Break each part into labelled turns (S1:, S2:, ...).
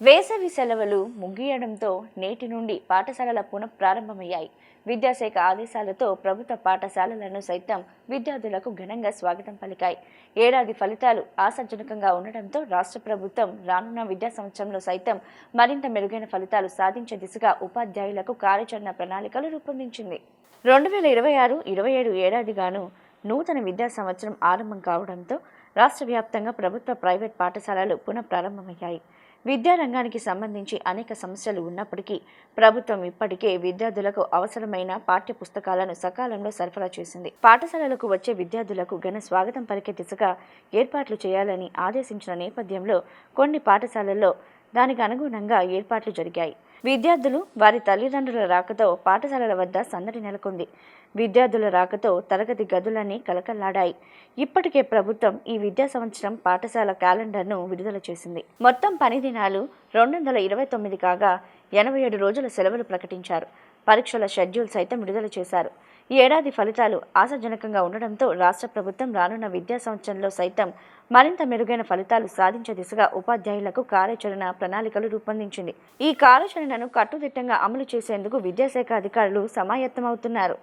S1: వేసవి సెలవులు ముగియడంతో నేటి నుండి పాఠశాలల పునఃప్రారంభమయ్యాయి. విద్యాశాఖ ఆదేశాలతో ప్రభుత్వ పాఠశాలలను సైతం విద్యార్థులకు ఘనంగా స్వాగతం పలికాయి. ఏడాది ఫలితాలు ఆశాజనకంగా ఉండడంతో రాష్ట్ర ప్రభుత్వం రానున్న విద్యా సంవత్సరంలో సైతం మరింత మెరుగైన ఫలితాలు సాధించే దిశగా ఉపాధ్యాయులకు కార్యాచరణ ప్రణాళికలు రూపొందించింది. 2026-27 ఏడాదిగాను నూతన విద్యా సంవత్సరం ఆరంభం కావడంతో రాష్ట్ర వ్యాప్తంగా ప్రభుత్వ ప్రైవేట్ పాఠశాలలు పునఃప్రారంభమయ్యాయి. విద్యారంగానికి సంబంధించి అనేక సమస్యలు ఉన్నప్పటికీ ప్రభుత్వం ఇప్పటికే విద్యార్థులకు అవసరమైన పాఠ్య పుస్తకాలను సకాలంలో సరఫరా చేసింది. పాఠశాలలకు వచ్చే విద్యార్థులకు ఘన స్వాగతం పలికే దిశగా ఏర్పాట్లు చేయాలని ఆదేశించిన నేపథ్యంలో కొన్ని పాఠశాలల్లో దానికి అనుగుణంగా ఏర్పాట్లు జరిగాయి. విద్యార్థులు వారి తల్లిదండ్రుల రాకతో పాఠశాలల వద్ద సందడి నెలకొంది. విద్యార్థుల రాకతో తరగతి గదులన్నీ కలకల్లాడాయి. ఇప్పటికే ప్రభుత్వం ఈ విద్యా సంవత్సరం పాఠశాల క్యాలెండర్ను విడుదల చేసింది. మొత్తం పని దినాలు 229 కాగా 87 రోజుల సెలవులు ప్రకటించారు. పరీక్షల షెడ్యూల్ సైతం విడుదల చేశారు. ఈ ఏడాది ఫలితాలు ఆశాజనకంగా ఉండడంతో రాష్ట్ర ప్రభుత్వం రానున్న విద్యా సంవత్సరంలో సైతం మరింత మెరుగైన ఫలితాలు సాధించే దిశగా ఉపాధ్యాయులకు కార్యాచరణ ప్రణాళికలు రూపొందించింది. ఈ కార్యాచరణను కట్టుదిట్టంగా అమలు చేసేందుకు విద్యాశాఖ అధికారులు సమాయత్తమవుతున్నారు.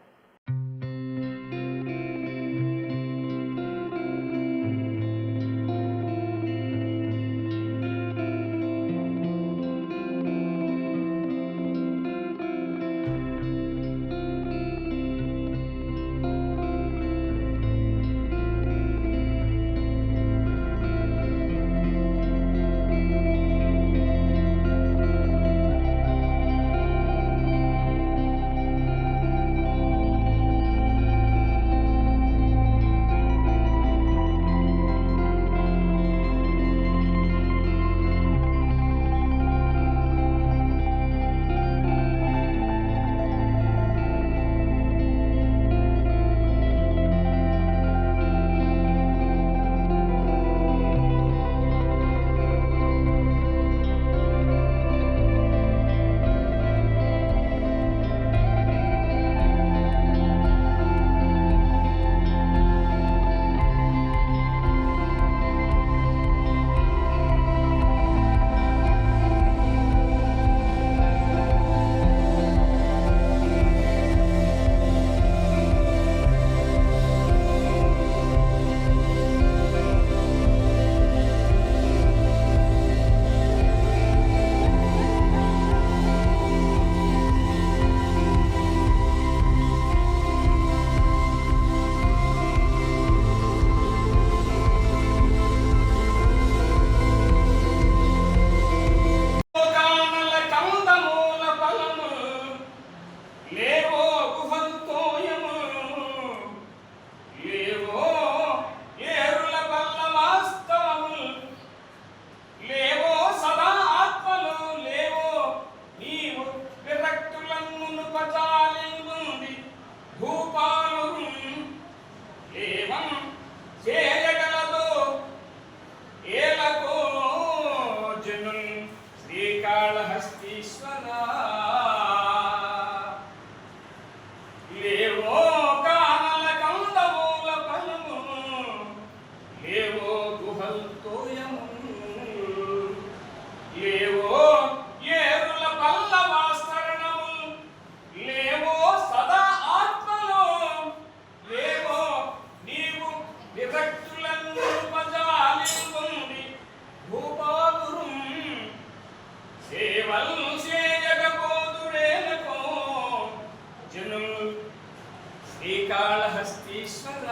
S2: శ్రీకాళహస్తీశ్వర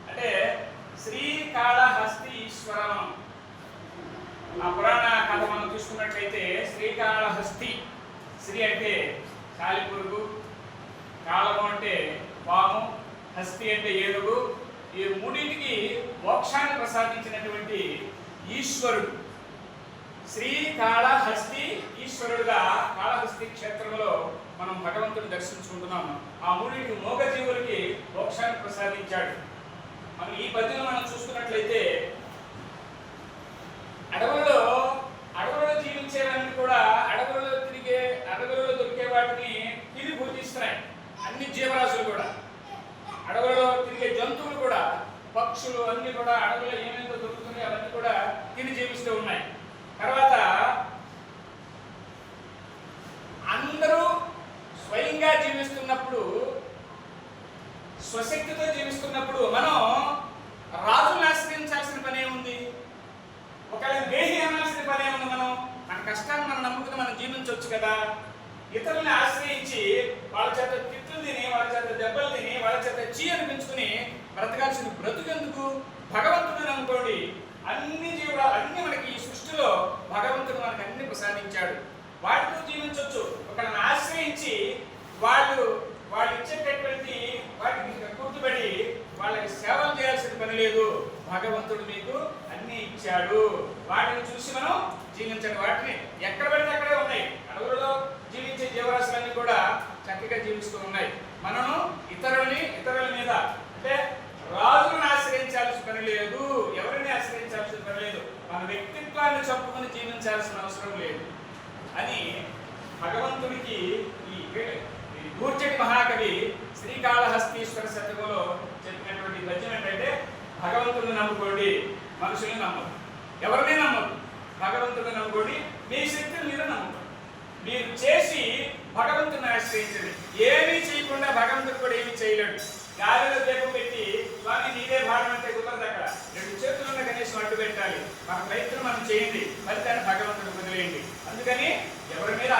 S2: అంటే శ్రీకాళహస్తీశ్వరం ఆ పురాణ కథ మనం చూసుకున్నట్లయితే శ్రీకాళహస్తి, శ్రీ అంటే కాలిపురుగు, కాళము అంటే పాము, హస్తి అంటే ఏనుగు. ఈ మూడింటికి మోక్షాన్ని ప్రసాదించినటువంటి ఈశ్వరుడు శ్రీకాళహస్తి ఈశ్వరుడుగా కాళహస్తి క్షేత్రంలో మనం భగవంతుని దర్శించుకుంటున్నాము. ఆ మూడింటికి మోగజీవులకి మోక్షాన్ని ప్రసాదించాడు. మనం ఈ పద్యం మనం చూసుకున్నట్లయితే అడవులలో జీవించేవన్నీ కూడా అడవులలో దొరికే వాటిని తిరిగి పూజిస్తున్నాయి. అన్ని జీవరాశులు కూడా, అడవులలో తిరిగే జంతువులు కూడా, పక్షులు అన్ని కూడా అడవుల్లో ఏమేమి దొరుకుతున్నాయి అవన్నీ కూడా తిని జీవిస్తూ ఉన్నాయి. కదా. ఇతరులని ఆశ్రయించి వాళ్ళ చేత తిట్లు తిని, వాళ్ళ చేత దెబ్బలు తిని, వాళ్ళ చేత చీ అనిపించుకుని బ్రతకాల్సిన బ్రతుకెందుకు? భగవంతుడిని అనుకోండి. అన్ని జీవులు అన్ని మనకి ఈ సృష్టిలో భగవంతుడు మనకు అన్ని ప్రసాదించాడు. వాటితో జీవించవచ్చు. ఒకరిని ఆశ్రయించి వాళ్ళు ఇచ్చేటటువంటి వాటికి గుర్తుపడి వాళ్ళకి సేవలు చేయాల్సిన పని లేదు. భగవంతుడు మీకు అన్ని ఇచ్చాడు. వాటిని చూసి మనం జీవించండి. వాటిని ఎక్కడ పడితే అక్కడే ఉన్నాయి. అడవులలో జీవించే జీవరాశులన్నీ కూడా చక్కగా జీవిస్తూ ఉన్నాయి. మనము ఇతరుల మీద అంటే రాజులను ఆశ్రయించాల్సిన పని లేదు. ఎవరిని ఆశ్రయించాల్సిన పని లేదు. మన వ్యక్తిత్వాన్ని చంపుకొని జీవించాల్సిన అవసరం లేదు అని భగవంతుడికి ఈ దూర్జటి మహాకవి శ్రీకాళహస్తీశ్వర శతకంలో చెప్పినటువంటి పద్యం ఏంటంటే, భగవంతుడిని నమ్ముకోండి, మనుషుల్ని నమ్మదు, ఎవరిని నమ్మదు. భగవంతుడిని నమ్ముకోండి, మీ శక్తిని మీరు నమ్ముకోండి. మీరు చేసి భగవంతుని ఆశ్రయించండి. ఏమీ చేయకుండా భగవంతుడు కూడా ఏమీ చేయలేడు. గాలిలో దీపం పెట్టి స్వామి నీదే భారం అంటే కుదరదు. అక్కడ రెండు చేతులున్న కనీసం అడ్డు పెట్టాలి. మన ప్రయత్నం మనం చేయండి, ఫలితాన్ని భగవంతుడు వదిలేయండి. అందుకని ఎవరి మీద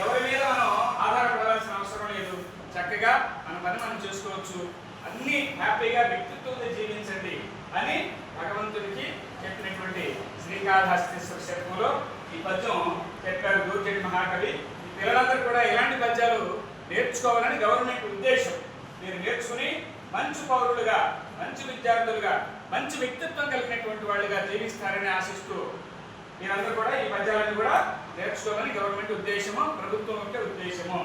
S2: ఎవరి మీద మనం ఆధారపడాల్సిన అవసరం లేదు. చక్కగా మన పని మనం చేసుకోవచ్చు. అన్ని హ్యాపీగా వ్యక్తిత్వంతో జీవించండి అని భగవంతుడికి చెప్పినటువంటి శ్రీకాళహస్తీశ్వర శతకంలో ఈ పద్యం చెప్పారు దూర్జటి మహాకవి. ఈ పిల్లలందరూ కూడా ఇలాంటి పద్యాలు నేర్చుకోవాలని గవర్నమెంట్ ఉద్దేశం. మీరు నేర్చుకుని మంచి పౌరులుగా, మంచి విద్యార్థులుగా, మంచి వ్యక్తిత్వం కలిగినటువంటి వాళ్ళుగా జీవిస్తారని ఆశిస్తూ మీరందరూ కూడా ఈ పద్యాలను కూడా నేర్చుకోవాలని గవర్నమెంట్ ఉద్దేశము, ప్రభుత్వం యొక్క ఉద్దేశము.